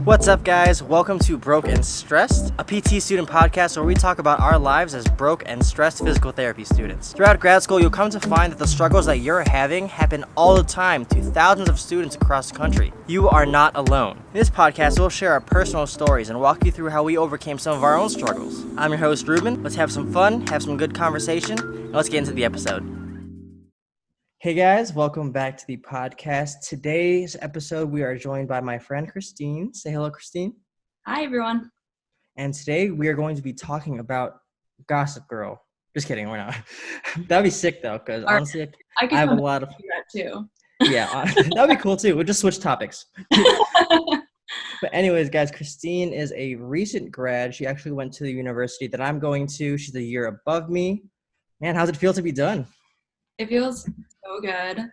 What's up, guys? Welcome to Broke and Stressed, a PT student podcast where we talk about our lives as broke and stressed physical therapy students. Throughout grad school, you'll come to find that the struggles that you're having happen all the time to thousands of students across the country. You are not alone. In this podcast, we'll share our personal stories and walk you through how we overcame some of our own struggles. I'm your host, Ruben. Let's have some fun, have some good conversation, and let's get into the episode. Hey guys, welcome back to the podcast. Today's episode, we are joined by my friend Kristin. Say hello, Kristin. Hi, everyone. And today we are going to be talking about Gossip Girl. Just kidding, we're not. That'd be sick though, because honestly, I have a lot of that too. Yeah, that'd be cool too. We'll just switch topics. But anyways, guys, Kristin is a recent grad. She actually went to the university that I'm going to. She's a year above me. Man, how's it feel to be done? It feels so good.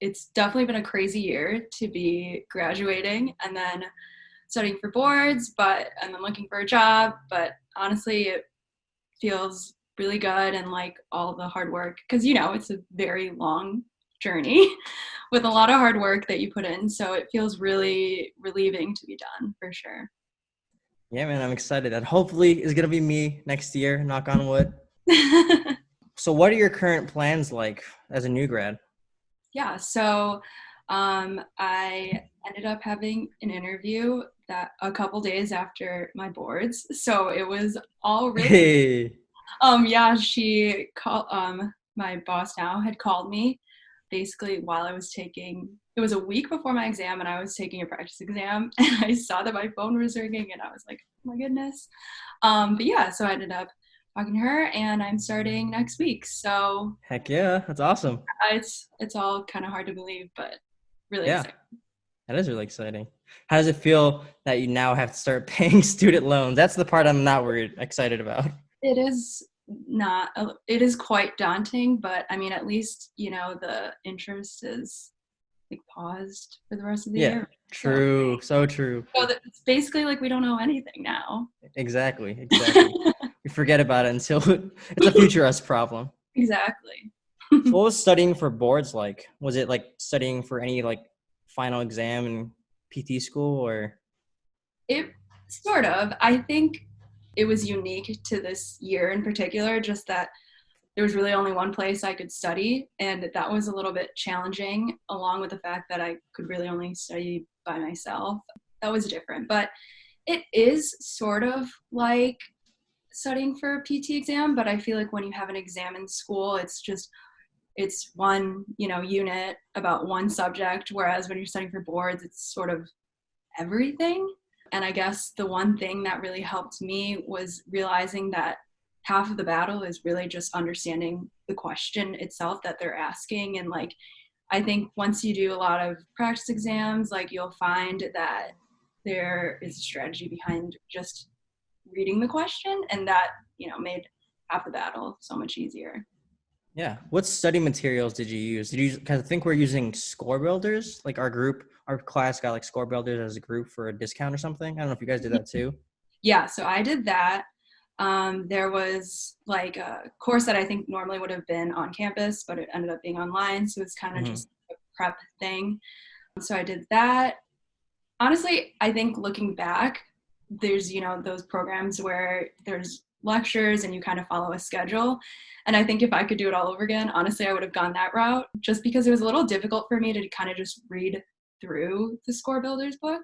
It's definitely been a crazy year to be graduating and then studying for boards, and then looking for a job. But honestly, it feels really good, and like all the hard work, because it's a very long journey with a lot of hard work that you put in. So it feels really relieving to be done, for sure. Yeah, man, I'm excited. And hopefully it's going to be me next year, knock on wood. So what are your current plans like as a new grad? Yeah, so I ended up having an interview that a couple days after my boards. So it was all really she called my boss now had called me basically while I was taking, it was a week before my exam, and I was taking a practice exam, and I saw that my phone was ringing, and I was like, oh my goodness. But yeah, so I ended up talking to her, and I'm starting next week. So heck yeah, that's awesome. It's all kind of hard to believe, but really exciting. That is really exciting. How does it feel that you now have to start paying student loans? That's the part I'm not excited about. It is quite daunting, but I mean, at least the interest is like paused for the rest of the year. True, so true. So it's basically like we don't know anything now. Exactly. We forget about it until it's a future us problem. Exactly. So what was studying for boards like? Was it like studying for any like final exam in PT school, or? It sort of. I think it was unique to this year in particular, just that there was really only one place I could study, and that was a little bit challenging, along with the fact that I could really only study by myself. That was different, but it is sort of like studying for a PT exam, but I feel like when you have an exam in school, it's one, unit about one subject, whereas when you're studying for boards, it's sort of everything. And I guess the one thing that really helped me was realizing that half of the battle is really just understanding the question itself that they're asking. And like, I think once you do a lot of practice exams, like you'll find that there is a strategy behind just reading the question, and that made half the battle so much easier. Yeah. What study materials did you use? Because I think we're using score builders. Like our class got like score builders as a group for a discount or something. I don't know if you guys did that too. Yeah, so I did that. There was like a course that I think normally would have been on campus, but it ended up being online, so it's kind of just a prep thing. So I did that. Honestly, I think looking back, there's those programs where there's lectures and you kind of follow a schedule, and I think if I could do it all over again, honestly, I would have gone that route, just because it was a little difficult for me to kind of just read through the score builders book.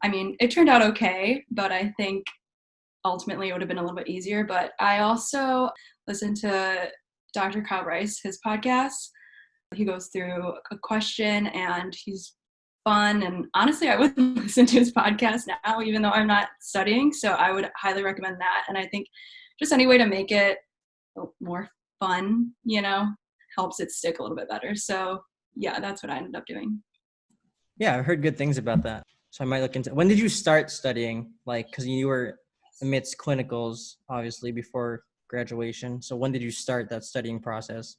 I mean, it turned out okay, but I think ultimately it would have been a little bit easier. But I also listened to Dr. Kyle Rice, his podcast. He goes through a question, and he's fun, and honestly I would listen to his podcast now even though I'm not studying, so I would highly recommend that. And I think just any way to make it more fun helps it stick a little bit better. So yeah, that's what I ended up doing. Yeah, I heard good things about that, so I might look into. When did you start studying? Like, because you were amidst clinicals obviously before graduation, so when did you start that studying process?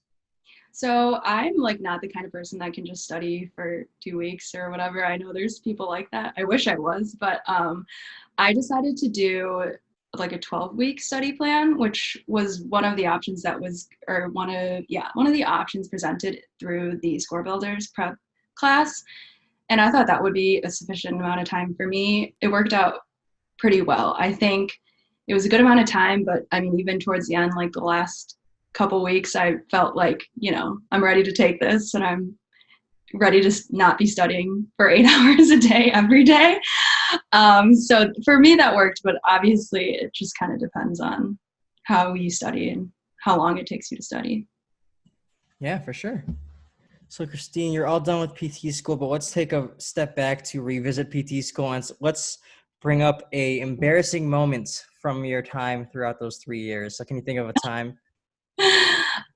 So I'm like not the kind of person that can just study for 2 weeks or whatever. I know there's people like that. I wish I was, but I decided to do like a 12-week study plan, which was one of the options one of the options presented through the Score Builders prep class. And I thought that would be a sufficient amount of time for me. It worked out pretty well. I think it was a good amount of time, but I mean, even towards the end, like the last couple weeks, I felt like, I'm ready to take this and I'm ready to not be studying for 8 hours a day every day. So for me, that worked, but obviously it just kind of depends on how you study and how long it takes you to study. Yeah, for sure. So Kristin, you're all done with PT school, but let's take a step back to revisit PT school and let's bring up a embarrassing moments from your time throughout those 3 years. So can you think of a time?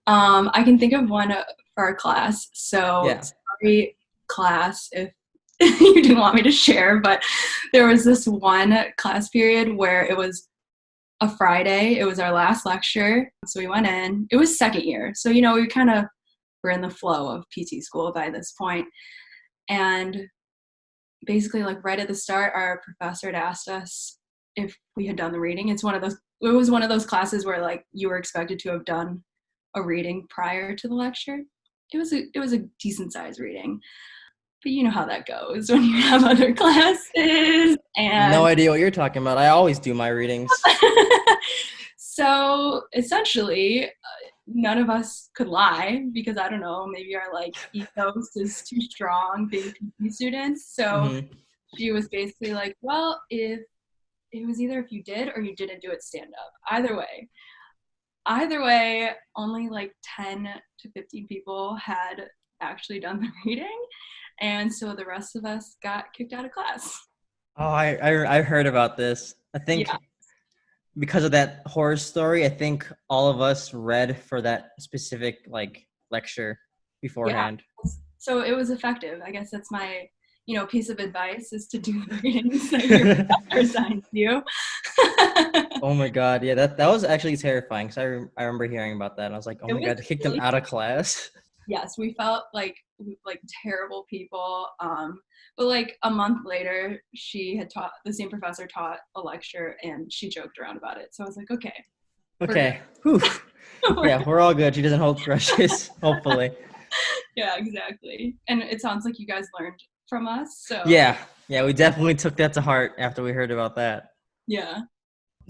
I can think of one for our class. So Yeah. sorry, class, if you didn't want me to share, but there was this one class period where it was a Friday. It was our last lecture. So we went in. It was second year. So, we kind of were in the flow of PT school by this point. And basically, like right at the start, our professor had asked us if we had done the reading. It was one of those classes where like you were expected to have done a reading prior to the lecture. It was a decent sized reading. But you know how that goes when you have other classes. And No idea what you're talking about. I always do my readings. So essentially, none of us could lie because I don't know, maybe our like ethos is too strong being PT students. So she was basically like, well, if it was either if you did or you didn't do it stand up. Either way, only like 10 to 15 people had actually done the reading. And so the rest of us got kicked out of class. Oh, I heard about this. I think because of that horror story, I think all of us read for that specific like lecture beforehand. Yeah. So it was effective. I guess that's my, piece of advice is to do the readings that your professor assigns you. Oh my God. Yeah, that was actually terrifying. So I remember hearing about that. And I was like, oh my God, they kicked them out of class. Yes, we felt like terrible people. But like a month later, the same professor taught a lecture and she joked around about it. So I was like, okay. Okay. Whew. Yeah, we're all good. She doesn't hold grudges, hopefully. Yeah, exactly. And it sounds like you guys learned from us. So yeah, we definitely took that to heart after we heard about that. Yeah.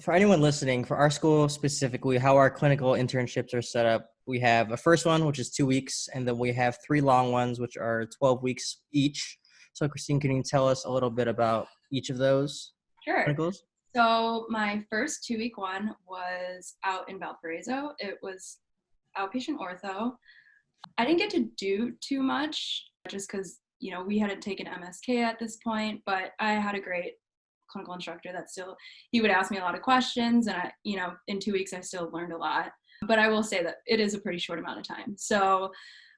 For anyone listening, for our school specifically, how our clinical internships are set up, we have a first one, which is 2 weeks, and then we have 3 long ones, which are 12 weeks each. So Kristin, can you tell us a little bit about each of those clinicals? So my first 2-week one was out in Valparaiso. It was outpatient ortho. I didn't get to do too much just because, we hadn't taken MSK at this point, but I had a great clinical instructor that he would ask me a lot of questions, and in 2 weeks I still learned a lot. But I will say that it is a pretty short amount of time. So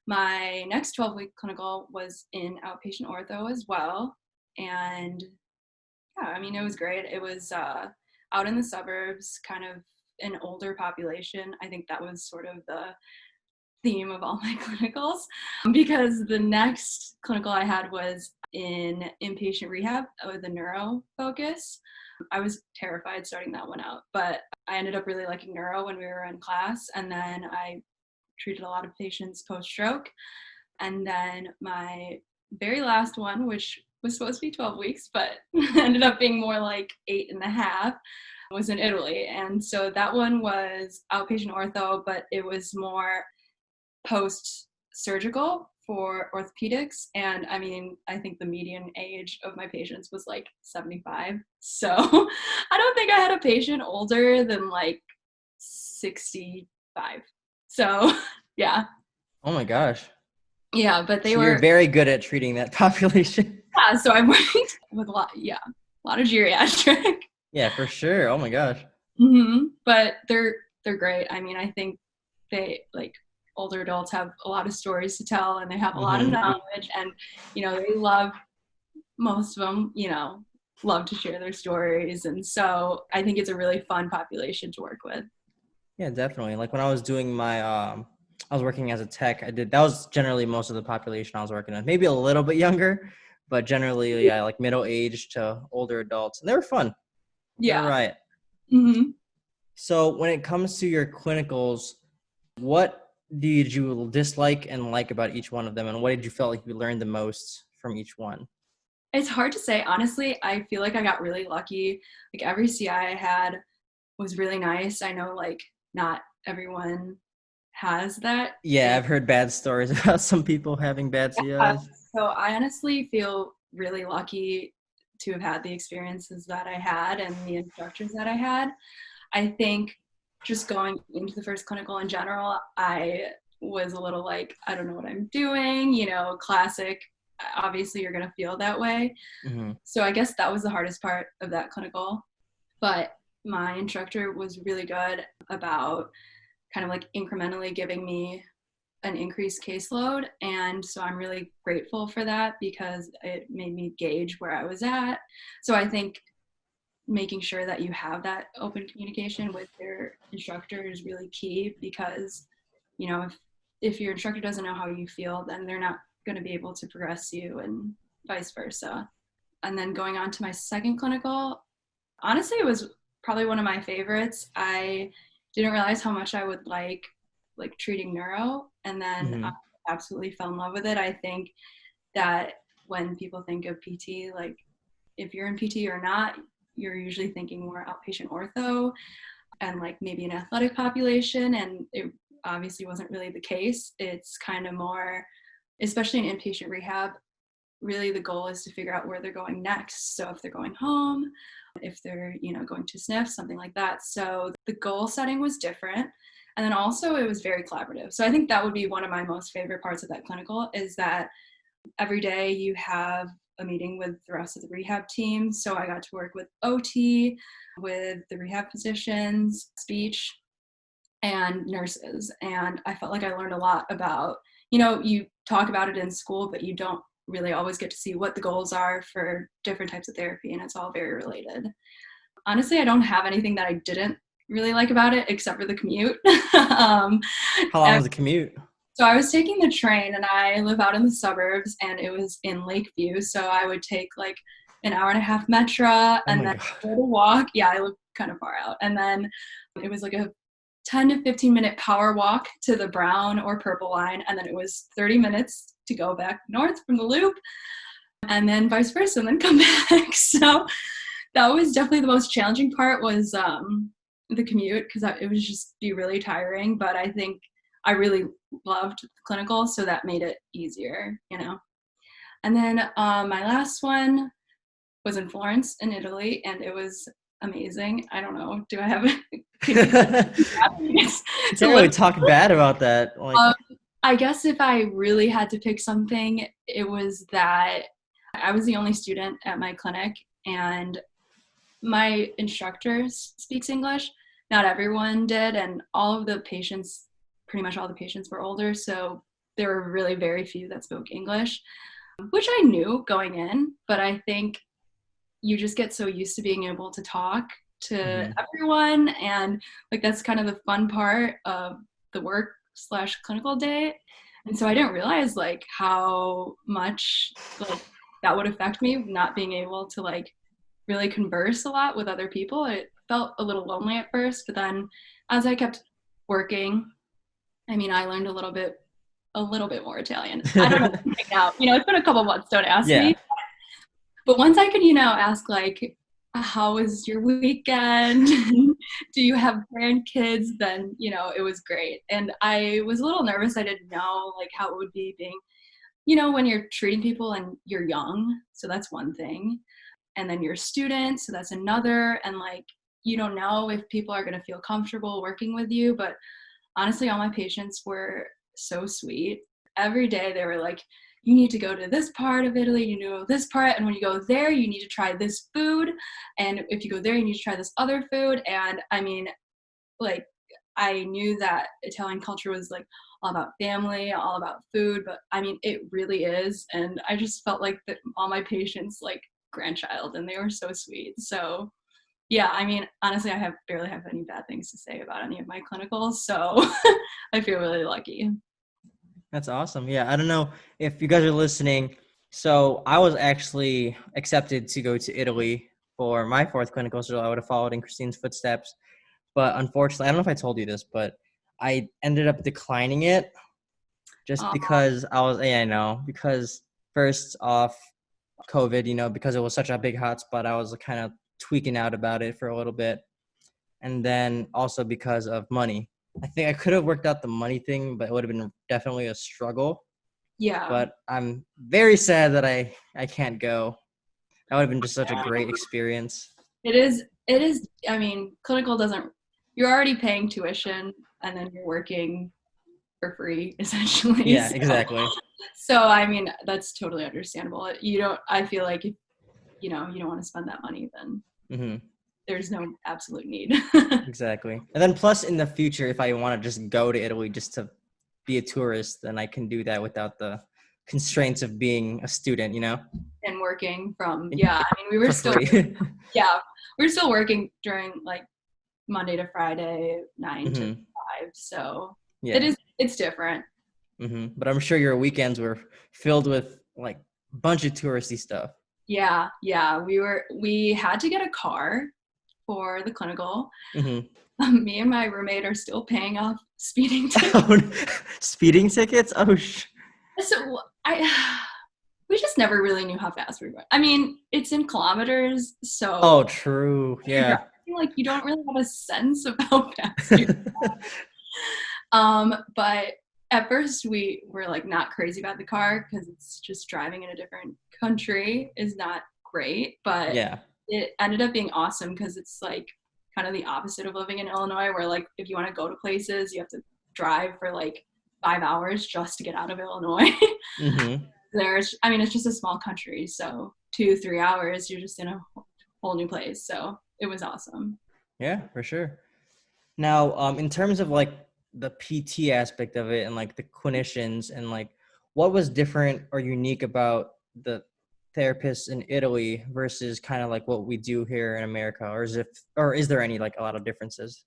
my next 12-week clinical was in outpatient ortho as well. And yeah, it was great. It was out in the suburbs, kind of an older population. I think that was sort of the theme of all my clinicals, because the next clinical I had was in inpatient rehab with a neuro focus. I was terrified starting that one out, but I ended up really liking neuro when we were in class, and then I treated a lot of patients post-stroke. And then my very last one, which was supposed to be 12 weeks, but ended up being more like 8.5, was in Italy. And so that one was outpatient ortho, but it was more post-surgical for orthopedics. And I think the median age of my patients was like 75. So I don't think I had a patient older than like 65. So yeah. Oh my gosh. Yeah, but you're very good at treating that population. Yeah, so I worked with a lot of geriatric. Yeah, for sure. Oh my gosh. But they're great. I think they older adults have a lot of stories to tell, and they have a lot of knowledge, and they love, most of them love to share their stories, and so I think it's a really fun population to work with. Yeah, definitely. Like when I was doing my I was working as a tech, that was generally most of the population I was working with. Maybe a little bit younger, but generally like middle-aged to older adults, and they were fun. Yeah. You're right. So when it comes to your clinicals, what did you dislike and like about each one of them, and what did you feel like you learned the most from each one? It's hard to say. Honestly, I feel like I got really lucky. Like every CI I had was really nice. I know like not everyone has that. Yeah, And I've heard bad stories about some people having bad yeah, CIs. so I honestly feel really lucky to have had the experiences that I had and the instructors that I had. I think just going into the first clinical in general, I was a little like, I don't know what I'm doing, classic. Obviously, you're going to feel that way. Hmm. So I guess that was the hardest part of that clinical. But my instructor was really good about kind of like incrementally giving me an increased caseload. And so I'm really grateful for that because it made me gauge where I was at. So I think making sure that you have that open communication with your instructor is really key because, if your instructor doesn't know how you feel, then they're not going to be able to progress you and vice versa. And then going on to my second clinical, honestly, it was probably one of my favorites. I didn't realize how much I would like treating neuro, and then I Hmm. absolutely fell in love with it. I think that when people think of PT, like if you're in PT or not, you're usually thinking more outpatient ortho and like maybe an athletic population, and it obviously wasn't really the case. It's kind of more, especially in inpatient rehab, really the goal is to figure out where they're going next. So if they're going home, if they're, going to sniff, something like that. So the goal setting was different. And then also it was very collaborative. So I think that would be one of my most favorite parts of that clinical is that every day you have a meeting with the rest of the rehab team. So I got to work with OT, with the rehab physicians, speech, and nurses. And I felt like I learned a lot about, you talk about it in school, but you don't really always get to see what the goals are for different types of therapy, and it's all very related. Honestly, I don't have anything that I didn't really like about it except for the commute. um, How long was the commute? so I was taking the train, and I live out in the suburbs, and it was in Lakeview. So I would take like an hour and a half metro Oh and my then God. go to walk. Yeah, I live kind of far out. And then it was like a 10 to 15-minute power walk to the brown or purple line. And then it was 30 minutes to go back north from the loop and then vice versa and then come back. So that was definitely the most challenging part was the commute because it was just be really tiring. But I think I really loved clinical, so that made it easier. And then my last one was in Florence in Italy, and it was amazing. I don't know. Do I have can you You it's a can't really little talk bad about that. Like, um, I guess if I really had to pick something, it was that I was the only student at my clinic, and my instructor speaks English. Not everyone did, and pretty much all the patients were older, so there were really very few that spoke English, which I knew going in, but I think you just get so used to being able to talk to mhm. everyone, and like that's kind of the fun part of the work slash clinical day. And so I didn't realize like how much like that would affect me not being able to like really converse a lot with other people. It felt a little lonely at first, but then as I kept working, I mean, I learned a little bit more Italian. I don't know anything now. It's been a couple months, don't ask Yeah. me. But once I could, ask like, how was your weekend? Do you have grandkids? Then, it was great. And I was a little nervous. I didn't know like how it would be being, when you're treating people and you're young. So that's one thing. And then you're a student. So that's another. And like, you don't know if people are going to feel comfortable working with you. But honestly, all my patients were so sweet. Every day they were like, you need to go to this part of Italy, you know this part, and when you go there, you need to try this food. And if you go there, you need to try this other food. And I mean, like, I knew that Italian culture was like all about family, all about food, but I mean, it really is. And I just felt like that all my patients like grandchild, and they were so sweet. So yeah, I mean, honestly, I barely have any bad things to say about any of my clinicals, so I feel really lucky. That's awesome. Yeah, I don't know if you guys are listening. So I was actually accepted to go to Italy for my fourth clinical, so I would have followed in Kristin's footsteps. But unfortunately, I don't know if I told you this, but I ended up declining it just Uh, because I was, yeah, I know, because first off, COVID, because it was such a big hotspot. I was kind of tweaking out about it for a little bit. And then also because of money. I think I could have worked out the money thing, but it would have been definitely a struggle. Yeah. But I'm very sad that I can't go. That would have been just such a great experience. It is, I mean, clinical doesn't, you're already paying tuition and then you're working for free, essentially. Yeah, exactly. So, I mean, that's totally understandable. I feel like if, you don't want to spend that money, then there's no absolute need. Exactly. And then plus in the future, if I want to just go to Italy just to be a tourist, then I can do that without the constraints of being a student, And working from, I mean, we were still, we were still working during like Monday to Friday, 9 to 5. So it's different. But I'm sure your weekends were filled with like a bunch of touristy stuff. Yeah. We had to get a car for the clinical. Me and my roommate are still paying off speeding tickets. Speeding tickets? Oh, So we just never really knew how fast we were. I mean, it's in kilometers, so. Oh, true. Yeah. Like you don't really have a sense of how fast you're but at first we were like not crazy about the car because it's just driving in a different country is not great, but it ended up being awesome because it's like kind of the opposite of living in Illinois, where like if you want to go to places you have to drive for like 5 hours just to get out of Illinois. It's just a small country, so 2-3 hours you're just in a whole new place, so it was awesome. Yeah, for sure. Now, in terms of like the PT aspect of it and like the clinicians and like what was different or unique about the therapists in Italy versus kind of like what we do here in America, or is there any like a lot of differences?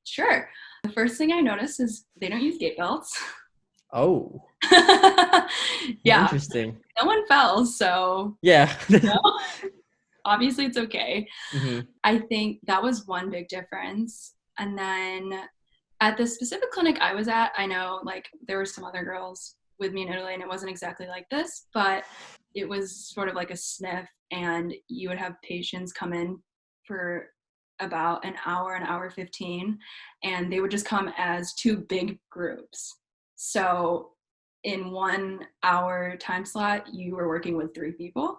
Sure. The first thing I noticed is they don't use gait belts. Oh. Yeah. Interesting. No one fell, so yeah. Obviously it's okay. I think that was one big difference. And then at the specific clinic I was at, I know like there were some other girls with me in Italy and it wasn't exactly like this, but it was sort of like a sniff, and you would have patients come in for about an hour 15, and they would just come as 2 big groups. So in 1 hour time slot, you were working with 3 people.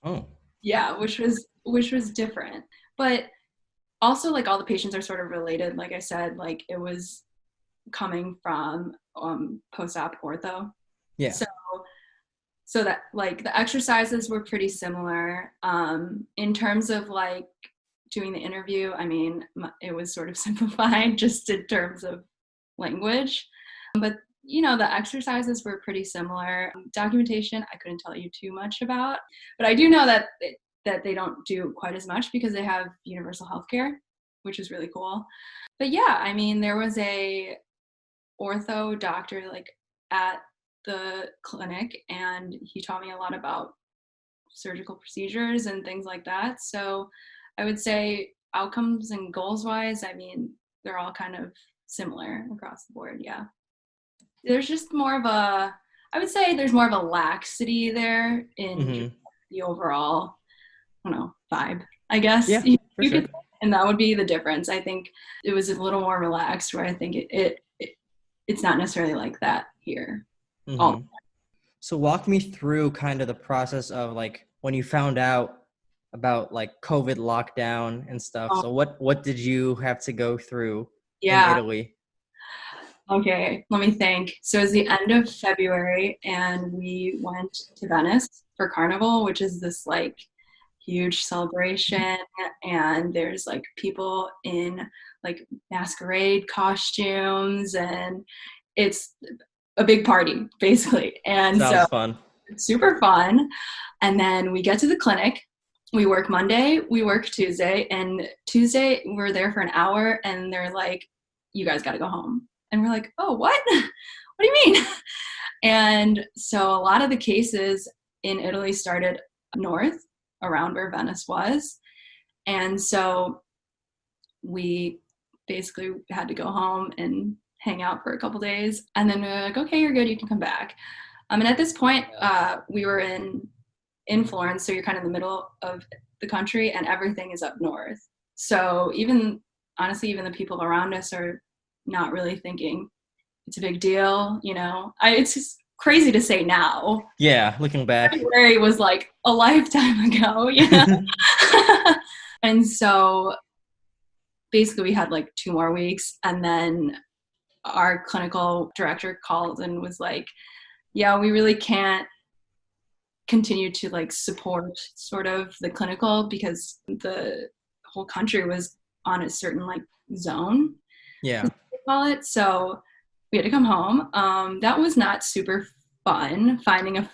Oh. Yeah, which was different. But also like all the patients are sort of related. Like I said, like it was coming from post-op ortho. Yeah. So that like the exercises were pretty similar. In terms of like doing the interview, I mean, it was sort of simplified just in terms of language. But the exercises were pretty similar. Documentation, I couldn't tell you too much about, but I do know that they don't do quite as much because they have universal healthcare, which is really cool. But yeah, I mean, there was a ortho doctor like at the clinic, and he taught me a lot about surgical procedures and things like that. So I would say outcomes and goals wise, I mean, they're all kind of similar across the board. Yeah. There's just I would say there's more of a laxity there in the overall, I don't know, vibe, I guess. Yeah, for sure. And that would be the difference. I think it was a little more relaxed, where I think it's not necessarily like that here. So walk me through kind of the process of like when you found out about like COVID lockdown and stuff. So what did you have to go through in Italy? Okay, let me think. So it was the end of February, and we went to Venice for Carnival, which is this like huge celebration, and there's like people in like masquerade costumes, and it's a big party basically. And sounds fun. It's super fun. And then we get to the clinic. We work Monday, we work Tuesday, and Tuesday we're there for an hour, and they're like, you guys got to go home. And we're like, oh, what? What do you mean? And so a lot of the cases in Italy started north, around where Venice was. And so we basically had to go home and hang out for a couple days. And then we were like, okay, you're good, you can come back. And at this point, we were in in Florence, so you're kind of in the middle of the country, and everything is up north. So honestly, even the people around us are not really thinking it's a big deal, it's just crazy to say now. Yeah, looking back. February was like a lifetime ago, And so basically we had like 2 more weeks, and then our clinical director called and was like, yeah, we really can't continue to like support sort of the clinical because the whole country was on a certain like zone, Yeah. as they call it. So we had to come home. That was not super fun, finding an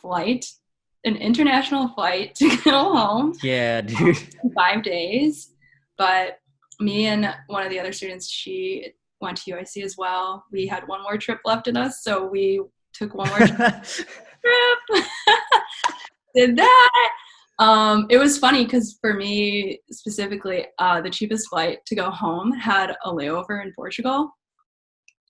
international flight to go home. Yeah, dude. In 5 days. But me and one of the other students, she went to UIC as well. We had one more trip left in us, so we took one more trip. Did that. It was funny because for me specifically, the cheapest flight to go home had a layover in Portugal.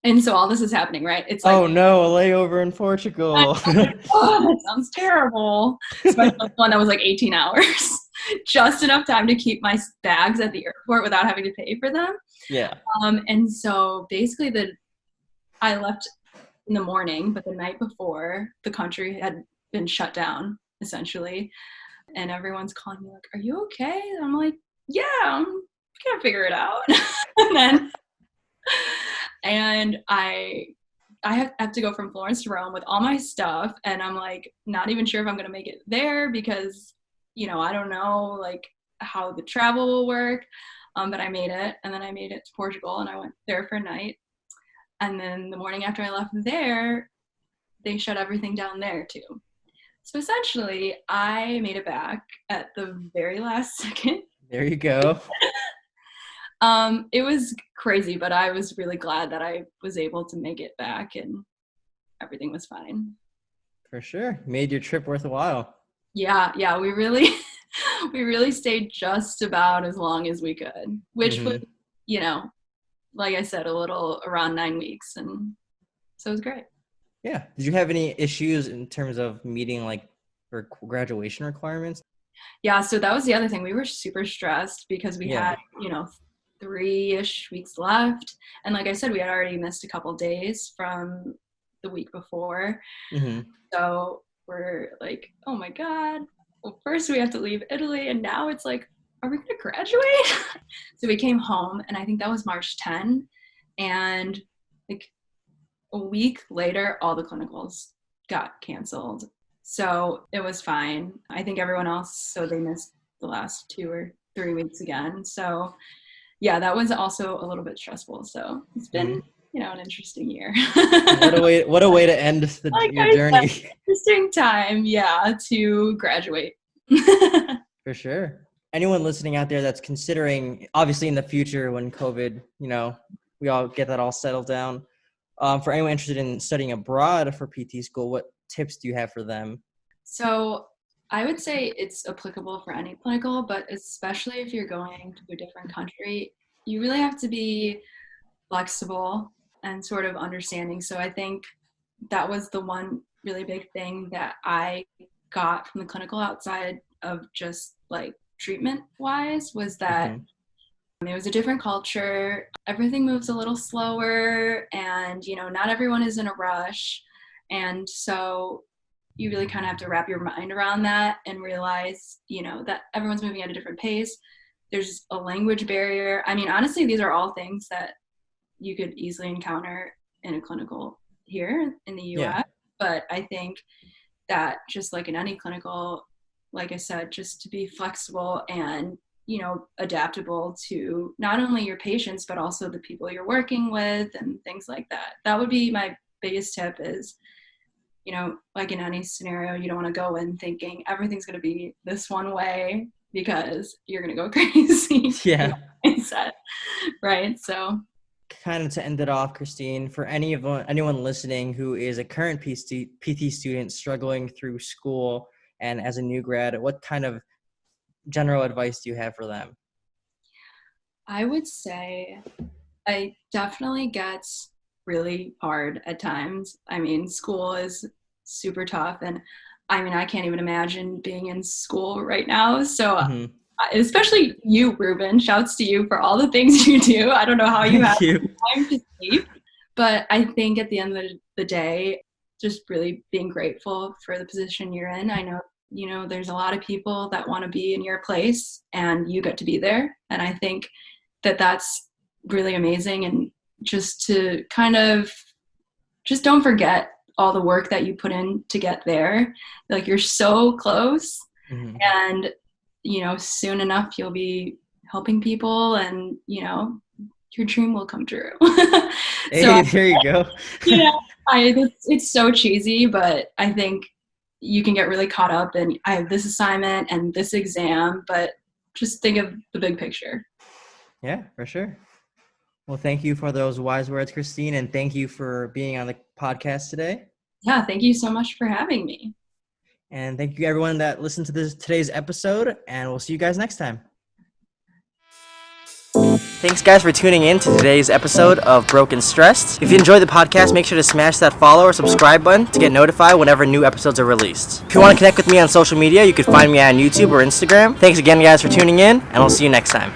And so all this is happening, right? It's like, oh no, a layover in Portugal. oh, that sounds terrible. Especially one that was like 18 hours. Just enough time to keep my bags at the airport without having to pay for them. Yeah. And so basically I left in the morning, but the night before the country had been shut down essentially. And everyone's calling me like, are you okay? And I'm like, yeah, I'm gonna figure it out. and I have to go from Florence to Rome with all my stuff. And I'm like, not even sure if I'm gonna make it there because, I don't know like how the travel will work. But I made it. And then I made it to Portugal and I went there for a night. And then the morning after I left there, they shut everything down there too. So essentially, I made it back at the very last second. There you go. It was crazy, but I was really glad that I was able to make it back and everything was fine. For sure. Made your trip worth a while. Yeah, we really stayed just about as long as we could, which was, like I said, a little around 9 weeks. And so it was great. Yeah. Did you have any issues in terms of meeting like graduation requirements? Yeah, so that was the other thing. We were super stressed because we had, 3-ish weeks left. And like I said, we had already missed a couple days from the week before. Mm-hmm. So we're like, oh my God. Well, first we have to leave Italy, and now it's like, are we going to graduate? So we came home, and I think that was March 10. And like a week later, all the clinicals got canceled. So it was fine. I think everyone else, so they missed the last 2 or 3 weeks again. So yeah, that was also a little bit stressful. So it's been, an interesting year. What a way to end your journey. Interesting time, yeah, to graduate. For sure. Anyone listening out there that's considering, obviously in the future when COVID, we all get that all settled down. For anyone interested in studying abroad for PT school, what tips do you have for them? So I would say it's applicable for any clinical, but especially if you're going to a different country, you really have to be flexible and sort of understanding. So I think that was the one really big thing that I got from the clinical outside of just like treatment wise was that it was a different culture. Everything moves a little slower and, not everyone is in a rush. And so you really kind of have to wrap your mind around that and realize, that everyone's moving at a different pace. There's a language barrier. I mean, honestly, these are all things that you could easily encounter in a clinical here in the US. Yeah. But I think that just like in any clinical, like I said, just to be flexible and, adaptable to not only your patients, but also the people you're working with and things like that. That would be my biggest tip is, like in any scenario, you don't want to go in thinking everything's going to be this one way because you're going to go crazy. Yeah. Mindset, right? So kind of to end it off, Kristin, for anyone listening who is a current PT student struggling through school and as a new grad, what kind of general advice do you have for them? I would say it definitely gets really hard at times. I mean, school is super tough, and I mean, I can't even imagine being in school right now. So Mm-hmm. especially you, Ruben, shouts to you for all the things you do. I don't know how you have Thank you. time to sleep, but I think at the end of the day, just really being grateful for the position you're in. I know, there's a lot of people that want to be in your place and you get to be there. And I think that that's really amazing. And just to kind of, just don't forget all the work that you put in to get there. Like, you're so close. Mm-hmm. And soon enough you'll be helping people, and your dream will come true. Hey, there you go. It's so cheesy, but I think you can get really caught up in, I have this assignment and this exam, but just think of the big picture. Yeah, for sure. Well, thank you for those wise words, Kristine, and thank you for being on the podcast today. Yeah, thank you so much for having me. And thank you everyone that listened to today's episode, and we'll see you guys next time. Thanks guys for tuning in to today's episode of Broke and Stressed. If you enjoyed the podcast, make sure to smash that follow or subscribe button to get notified whenever new episodes are released. If you want to connect with me on social media, you can find me on YouTube or Instagram. Thanks again guys for tuning in, and we'll see you next time.